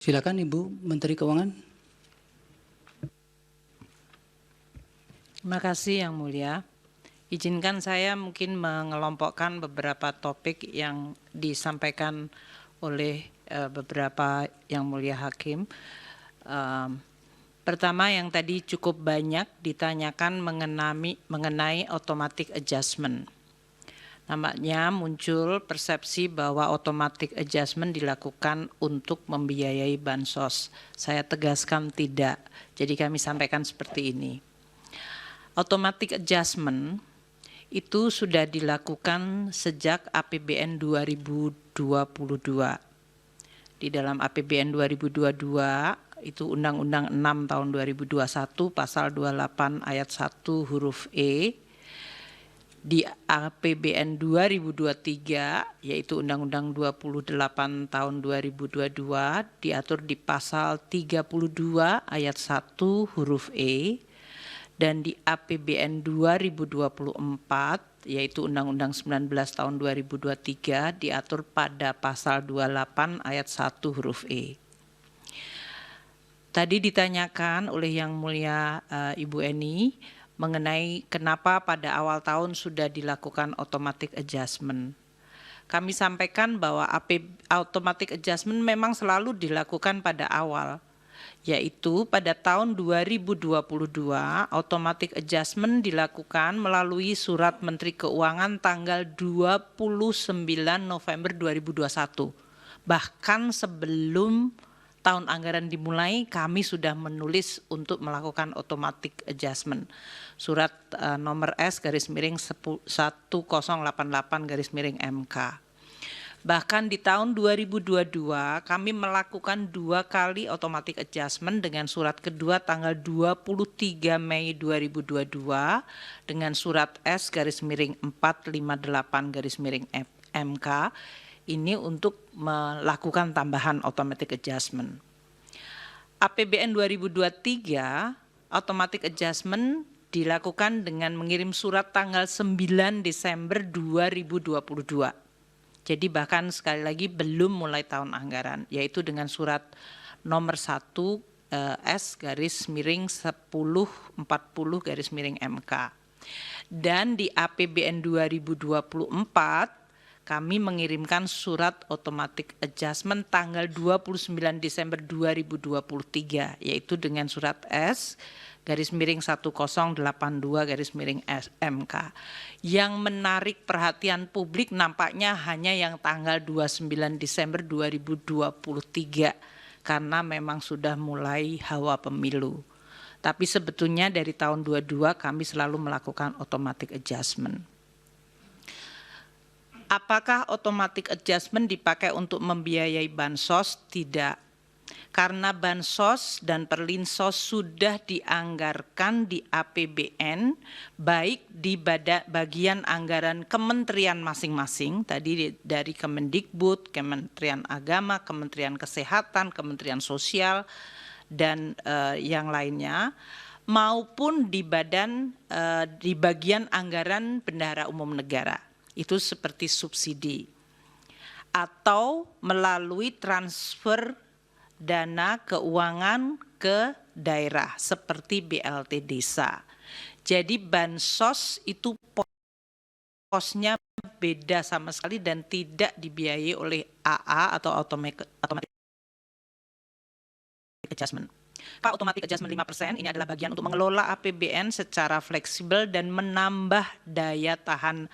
Silakan Ibu Menteri Keuangan. Terima kasih Yang Mulia. Izinkan saya mungkin mengelompokkan beberapa topik yang disampaikan oleh beberapa Yang Mulia Hakim. Pertama yang tadi cukup banyak ditanyakan mengenai automatic adjustment. Nampaknya muncul persepsi bahwa automatic adjustment dilakukan untuk membiayai bansos. Saya tegaskan tidak. Jadi kami sampaikan seperti ini. Automatic adjustment itu sudah dilakukan sejak APBN 2022. Di dalam APBN 2022 itu Undang-Undang 6 tahun 2021 pasal 28 ayat 1 huruf E. Di APBN 2023 yaitu Undang-Undang 28 tahun 2022 diatur di pasal 32 ayat 1 huruf E. Dan di APBN 2024 yaitu Undang-Undang 19 tahun 2023 diatur pada pasal 28 ayat 1 huruf E. Tadi ditanyakan oleh Yang Mulia Ibu Eni mengenai kenapa pada awal tahun sudah dilakukan automatic adjustment. Kami sampaikan bahwa automatic adjustment memang selalu dilakukan pada awal, yaitu pada tahun 2022 automatic adjustment dilakukan melalui surat Menteri Keuangan tanggal 29 November 2021. Bahkan sebelum tahun anggaran dimulai kami sudah menulis untuk melakukan automatic adjustment. Surat nomor S/1088/MK. Bahkan di tahun 2022 kami melakukan 2 kali automatic adjustment dengan surat kedua tanggal 23 Mei 2022 dengan surat S/458/MK ini untuk melakukan tambahan automatic adjustment. APBN 2023 automatic adjustment dilakukan dengan mengirim surat tanggal 9 Desember 2022. Jadi bahkan sekali lagi belum mulai tahun anggaran, yaitu dengan surat nomor 1 S/1040/MK. Dan di APBN 2024 kami mengirimkan surat automatic adjustment tanggal 29 Desember 2023, yaitu dengan surat S/1082/MK. Yang menarik perhatian publik nampaknya hanya yang tanggal 29 Desember 2023, karena memang sudah mulai hawa pemilu. Tapi sebetulnya dari tahun 22 kami selalu melakukan automatic adjustment. Apakah automatic adjustment dipakai untuk membiayai bansos? Tidak. Karena bansos dan perlinsos sudah dianggarkan di APBN, baik di bagian anggaran kementerian masing-masing, tadi dari Kemendikbud, Kementerian Agama, Kementerian Kesehatan, Kementerian Sosial, dan yang lainnya, maupun di bagian anggaran Bendahara Umum Negara. Itu seperti subsidi atau melalui transfer dana keuangan ke daerah seperti BLT desa. Jadi bansos itu posnya beda sama sekali dan tidak dibiayai oleh AA atau automatic adjustment. Automatic adjustment 5% ini adalah bagian untuk mengelola APBN secara fleksibel dan menambah daya tahan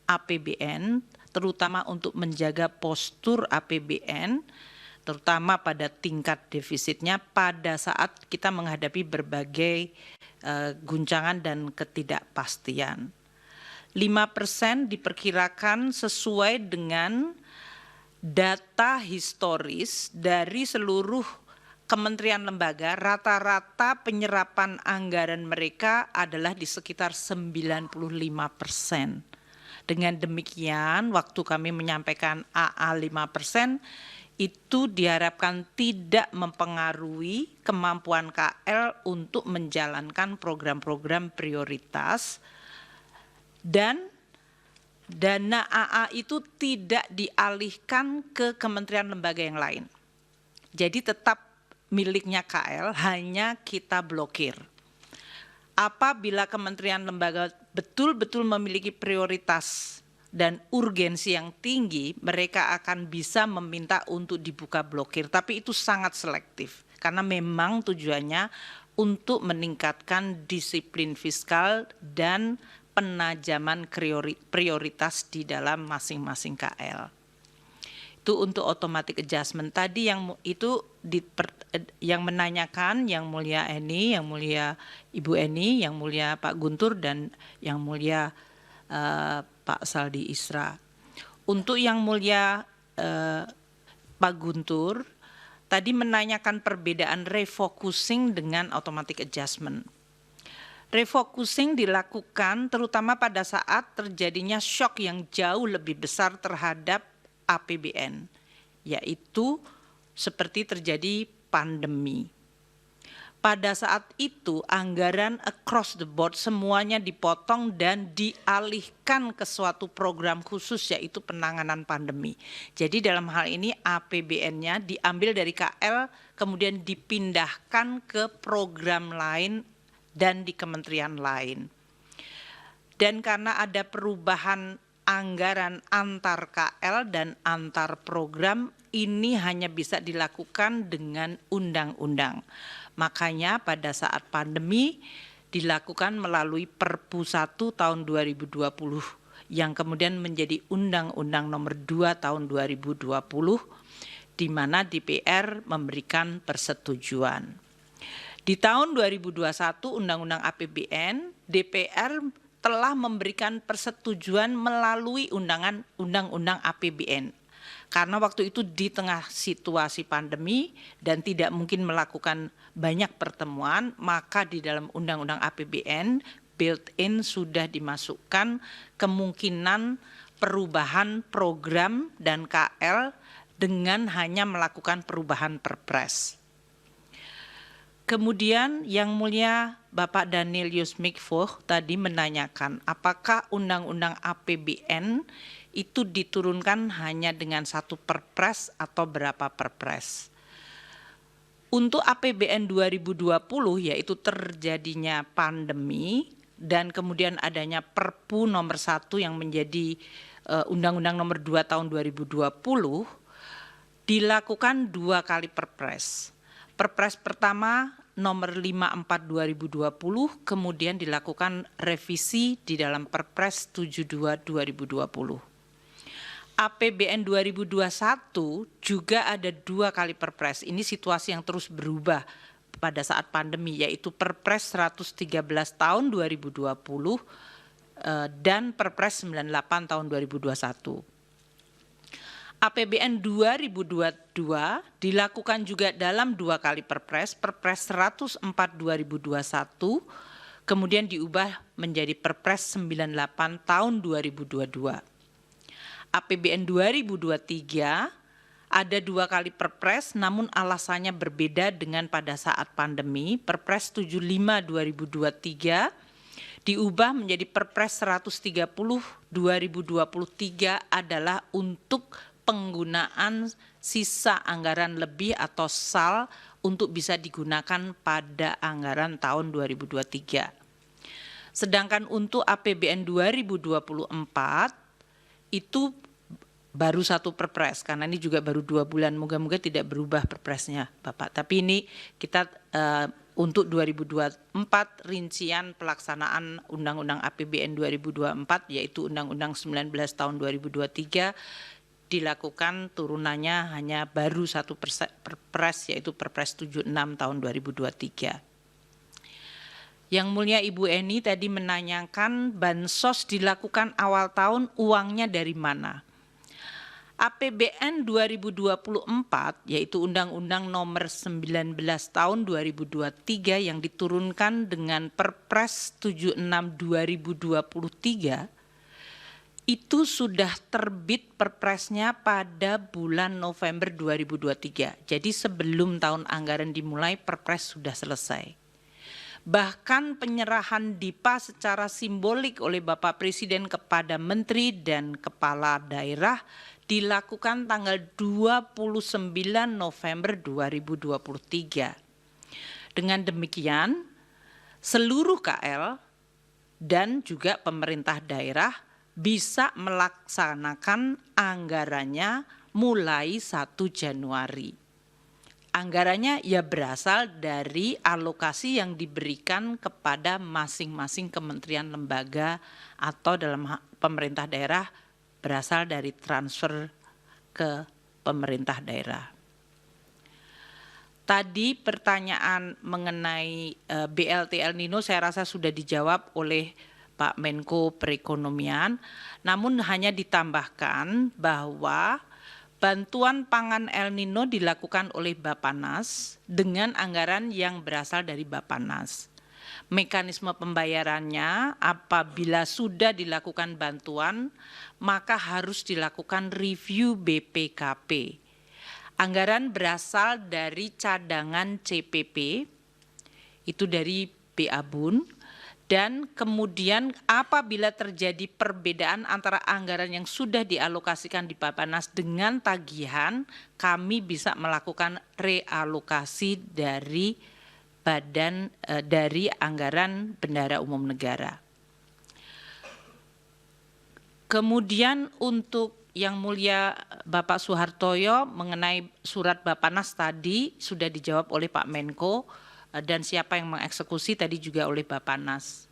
APBN, terutama untuk menjaga postur APBN, terutama pada tingkat defisitnya pada saat kita menghadapi berbagai guncangan dan ketidakpastian. 5% diperkirakan sesuai dengan data historis dari seluruh kementerian lembaga, rata-rata penyerapan anggaran mereka adalah di sekitar 95%. Dengan demikian, waktu kami menyampaikan AA 5%, itu diharapkan tidak mempengaruhi kemampuan KL untuk menjalankan program-program prioritas, dan dana AA itu tidak dialihkan ke kementerian lembaga yang lain. Jadi tetap miliknya KL, hanya kita blokir. Apabila kementerian lembaga betul-betul memiliki prioritas dan urgensi yang tinggi, mereka akan bisa meminta untuk dibuka blokir. Tapi itu sangat selektif, karena memang tujuannya untuk meningkatkan disiplin fiskal dan penajaman prioritas di dalam masing-masing KL. Itu untuk automatic adjustment. Tadi yang itu yang menanyakan Yang Mulia Eni, Yang Mulia Ibu Eni, Yang Mulia Pak Guntur, dan Yang Mulia Pak Saldi Isra. Untuk Yang Mulia Pak Guntur, tadi menanyakan perbedaan refocusing dengan automatic adjustment. Refocusing dilakukan terutama pada saat terjadinya shock yang jauh lebih besar terhadap APBN, yaitu seperti terjadi pandemi. Pada saat itu anggaran across the board semuanya dipotong dan dialihkan ke suatu program khusus, yaitu penanganan pandemi. Jadi dalam hal ini APBN-nya diambil dari KL kemudian dipindahkan ke program lain dan di kementerian lain. Dan karena ada perubahan anggaran antar KL dan antar program, ini hanya bisa dilakukan dengan undang-undang. Makanya pada saat pandemi dilakukan melalui Perpu 1 tahun 2020 yang kemudian menjadi Undang-Undang Nomor 2 tahun 2020, di mana DPR memberikan persetujuan. Di tahun 2021 Undang-Undang APBN, DPR telah memberikan persetujuan melalui Undang-Undang APBN. Karena waktu itu di tengah situasi pandemi dan tidak mungkin melakukan banyak pertemuan, maka di dalam Undang-Undang APBN built-in sudah dimasukkan kemungkinan perubahan program dan KL dengan hanya melakukan perubahan Perpres. Kemudian Yang Mulia Bapak Danilius Mikvoh tadi menanyakan apakah Undang-Undang APBN itu diturunkan hanya dengan satu Perpres atau berapa Perpres. Untuk APBN 2020 yaitu terjadinya pandemi dan kemudian adanya Perpu nomor 1 yang menjadi Undang-Undang nomor 2 tahun 2020 dilakukan 2 kali Perpres. Perpres pertama nomor 54 2020 kemudian dilakukan revisi di dalam Perpres 72 2020. APBN 2021 juga ada 2 kali Perpres. Ini situasi yang terus berubah pada saat pandemi, yaitu Perpres 113 tahun 2020 dan Perpres 98 tahun 2021. APBN 2022 dilakukan juga dalam 2 kali Perpres, Perpres 104 2021, kemudian diubah menjadi Perpres 98 tahun 2022. APBN 2023 ada 2 kali Perpres, namun alasannya berbeda dengan pada saat pandemi. Perpres 75 2023 diubah menjadi Perpres 130 2023 adalah untuk penggunaan sisa anggaran lebih atau SAL untuk bisa digunakan pada anggaran tahun 2023. Sedangkan untuk APBN 2024 itu baru 1 Perpres, karena ini juga baru 2 bulan, moga-moga tidak berubah Perpresnya Bapak. Tapi ini kita untuk 2024 rincian pelaksanaan Undang-Undang APBN 2024 yaitu Undang-Undang 19 tahun 2023 dilakukan turunannya hanya baru 1 Perpres yaitu Perpres 76 tahun 2023. Yang Mulia Ibu Eni tadi menanyakan bansos dilakukan awal tahun, uangnya dari mana? APBN 2024 yaitu Undang-Undang Nomor 19 tahun 2023 yang diturunkan dengan Perpres 76 2023 itu sudah terbit Perpresnya pada bulan November 2023. Jadi sebelum tahun anggaran dimulai Perpres sudah selesai. Bahkan penyerahan DIPA secara simbolik oleh Bapak Presiden kepada Menteri dan Kepala Daerah dilakukan tanggal 29 November 2023. Dengan demikian, seluruh KL dan juga pemerintah daerah bisa melaksanakan anggarannya mulai 1 Januari. Anggarannya ya berasal dari alokasi yang diberikan kepada masing-masing kementerian lembaga atau dalam pemerintah daerah berasal dari transfer ke pemerintah daerah. Tadi pertanyaan mengenai BLT El Nino saya rasa sudah dijawab oleh Pak Menko Perekonomian, namun hanya ditambahkan bahwa bantuan pangan El Nino dilakukan oleh Bappenas dengan anggaran yang berasal dari Bappenas. Mekanisme pembayarannya apabila sudah dilakukan bantuan, maka harus dilakukan review BPKP. Anggaran berasal dari cadangan CPP, itu dari BA Bun, dan kemudian apabila terjadi perbedaan antara anggaran yang sudah dialokasikan di Bappenas dengan tagihan, kami bisa melakukan realokasi dari dari anggaran Bendahara Umum Negara. Kemudian untuk Yang Mulia Bapak Soehartoyo mengenai surat Bappenas tadi sudah dijawab oleh Pak Menko, dan siapa yang mengeksekusi tadi juga oleh Bappenas.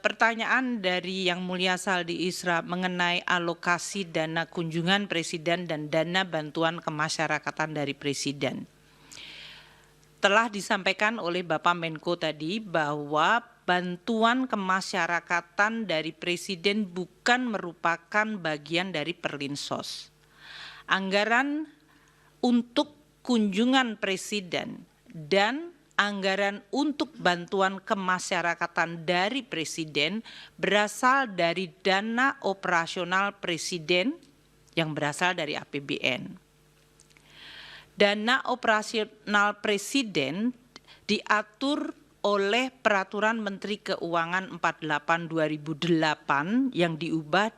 Pertanyaan dari Yang Mulia Saldi Isra mengenai alokasi dana kunjungan Presiden dan dana bantuan kemasyarakatan dari Presiden. Telah disampaikan oleh Bapak Menko tadi bahwa bantuan kemasyarakatan dari Presiden bukan merupakan bagian dari Perlinsos. Anggaran untuk kunjungan Presiden dan anggaran untuk bantuan kemasyarakatan dari Presiden berasal dari dana operasional Presiden yang berasal dari APBN. Dana operasional Presiden diatur oleh Peraturan Menteri Keuangan 48/2008 yang diubah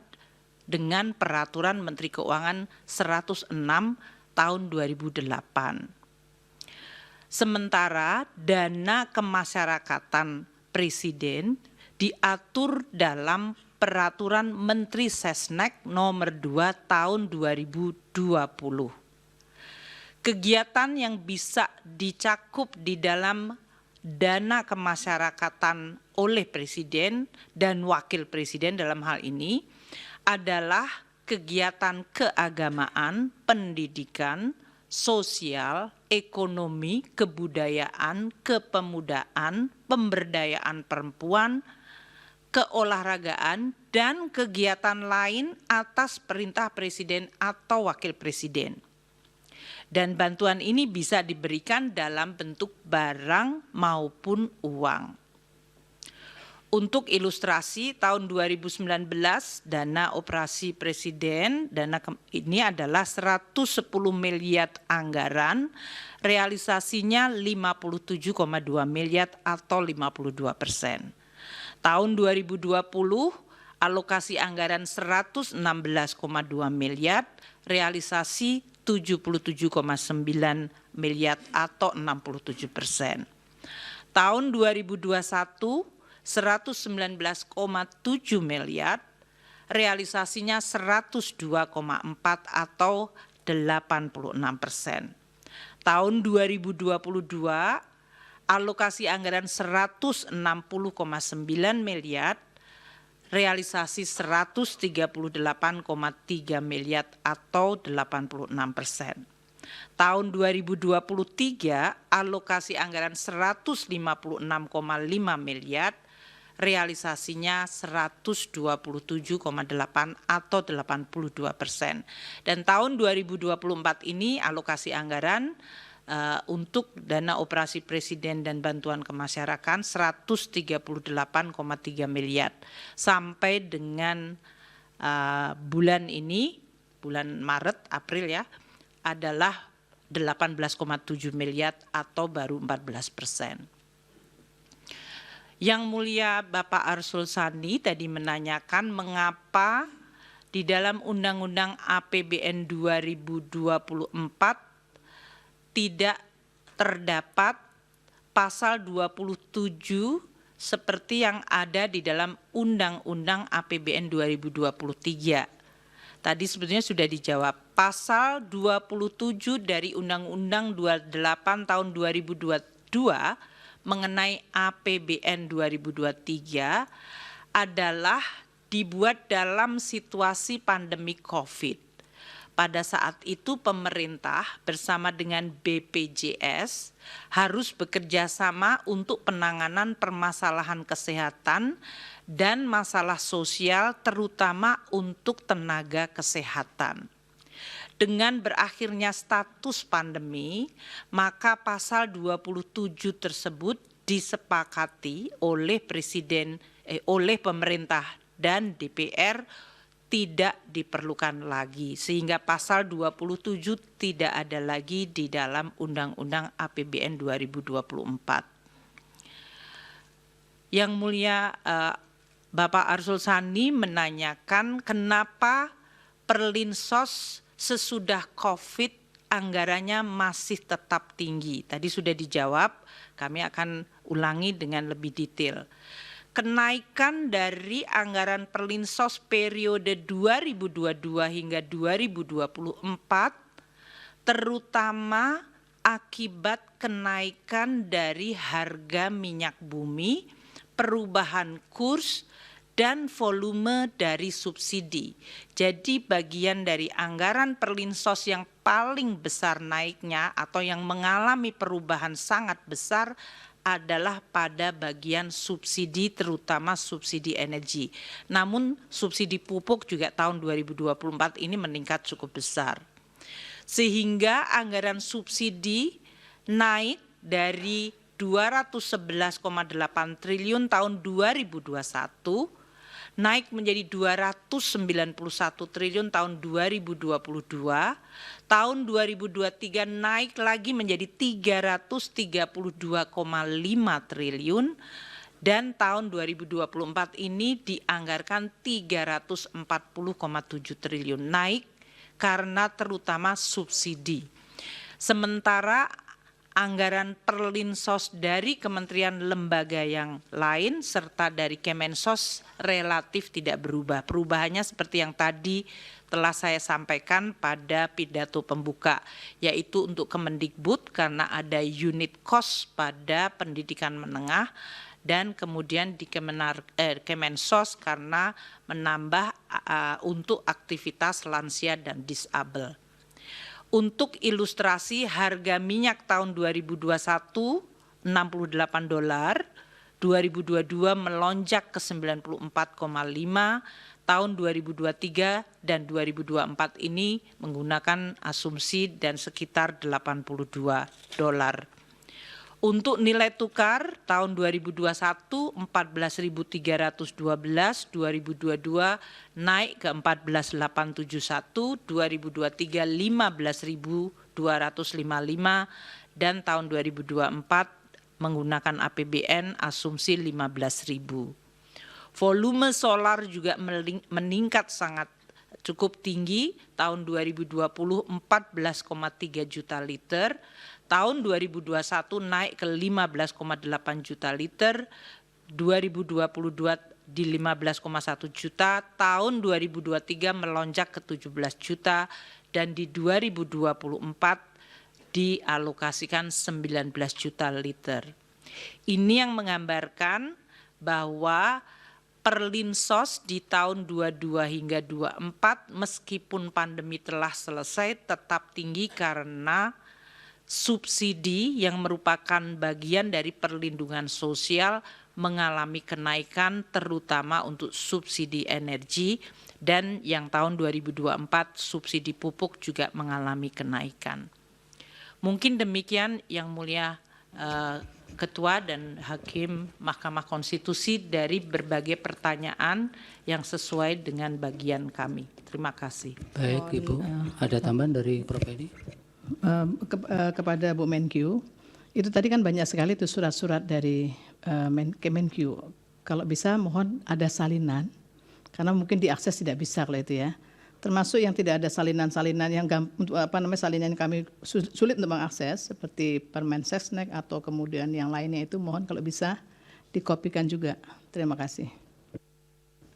dengan Peraturan Menteri Keuangan 106 tahun 2008. Sementara dana kemasyarakatan Presiden diatur dalam Peraturan Menteri Sesnek nomor 2 tahun 2020. Kegiatan yang bisa dicakup di dalam dana kemasyarakatan oleh Presiden dan Wakil Presiden dalam hal ini adalah kegiatan keagamaan, pendidikan, sosial, ekonomi, kebudayaan, kepemudaan, pemberdayaan perempuan, keolahragaan, dan kegiatan lain atas perintah Presiden atau Wakil Presiden. Dan bantuan ini bisa diberikan dalam bentuk barang maupun uang. Untuk ilustrasi, tahun 2019 dana operasi Presiden, ini adalah 110 miliar anggaran, realisasinya 57,2 miliar atau 52%. Tahun 2020 alokasi anggaran 116,2 miliar, realisasi 77,9 miliar atau 67%. Tahun 2021 119,7 miliar, realisasinya 102,4 atau 86%. Tahun 2022 alokasi anggaran 160,9 miliar, realisasi 138,3 miliar atau 86%. Tahun 2023 alokasi anggaran 156,5 miliar, realisasinya 127,8 atau 82%. Dan tahun 2024 ini alokasi anggaran untuk dana operasi Presiden dan bantuan kemasyarakatan 138,3 miliar. Sampai dengan bulan ini, bulan Maret, April ya, adalah 18,7 miliar atau baru 14%. Yang Mulia Bapak Arsul Sani tadi menanyakan mengapa di dalam Undang-Undang APBN 2024 tidak terdapat pasal 27 seperti yang ada di dalam Undang-Undang APBN 2023. Tadi sebetulnya sudah dijawab. Pasal 27 dari Undang-Undang 28 tahun 2022 mengenai APBN 2023 adalah dibuat dalam situasi pandemi COVID. Pada saat itu pemerintah bersama dengan BPJS harus bekerja sama untuk penanganan permasalahan kesehatan dan masalah sosial terutama untuk tenaga kesehatan. Dengan berakhirnya status pandemi, maka pasal 27 tersebut disepakati oleh oleh pemerintah dan DPR tidak diperlukan lagi, sehingga pasal 27 tidak ada lagi di dalam Undang-Undang APBN 2024. Yang mulia Bapak Arsul Sani menanyakan kenapa Perlinsos sesudah COVID anggarannya masih tetap tinggi. Tadi sudah dijawab, kami akan ulangi dengan lebih detail. Kenaikan dari anggaran Perlinsos periode 2022 hingga 2024 terutama akibat kenaikan dari harga minyak bumi, perubahan kurs, dan volume dari subsidi. Jadi bagian dari anggaran Perlinsos yang paling besar naiknya atau yang mengalami perubahan sangat besar adalah pada bagian subsidi, terutama subsidi energi. Namun subsidi pupuk juga tahun 2024 ini meningkat cukup besar. Sehingga anggaran subsidi naik dari 211,8 triliun tahun 2021 naik menjadi 291 triliun tahun 2022, tahun 2023 naik lagi menjadi 332,5 triliun, dan tahun 2024 ini dianggarkan 340,7 triliun, naik karena terutama subsidi. Sementara anggaran Perlinsos dari kementerian lembaga yang lain serta dari Kemensos relatif tidak berubah. Perubahannya seperti yang tadi telah saya sampaikan pada pidato pembuka, yaitu untuk Kemendikbud karena ada unit cost pada pendidikan menengah, dan kemudian di Kemensos karena menambah untuk aktivitas lansia dan disabel. Untuk ilustrasi, harga minyak tahun 2021 $68, 2022 melonjak ke 94,5, tahun 2023 dan 2024 ini menggunakan asumsi dan sekitar $82. Untuk nilai tukar tahun 2021 14.312, 2022 naik ke 14.871, 2023 15.255, dan tahun 2024 menggunakan APBN asumsi 15.000. Volume solar juga meningkat sangat cukup tinggi, tahun 2020 14,3 juta liter, tahun 2021 naik ke 15,8 juta liter, 2022 di 15,1 juta, tahun 2023 melonjak ke 17 juta, dan di 2024 dialokasikan 19 juta liter. Ini yang menggambarkan bahwa Perlinsos di tahun 22 hingga 24 meskipun pandemi telah selesai tetap tinggi karena subsidi yang merupakan bagian dari perlindungan sosial mengalami kenaikan terutama untuk subsidi energi, dan yang tahun 2024 subsidi pupuk juga mengalami kenaikan. Mungkin demikian yang mulia Ketua dan Hakim Mahkamah Konstitusi dari berbagai pertanyaan yang sesuai dengan bagian kami. Terima kasih. Baik Ibu, ada tambahan dari Prof. Edi? Kepada Bu Menkyu, itu tadi kan banyak sekali itu surat-surat dari Kemenkyu. Kalau bisa mohon ada salinan, karena mungkin diakses tidak bisa kalau itu ya. Termasuk yang tidak ada salinan-salinan yang salinan yang kami sulit untuk mengakses seperti Permensesnek atau kemudian yang lainnya itu mohon kalau bisa dikopikan juga. Terima kasih.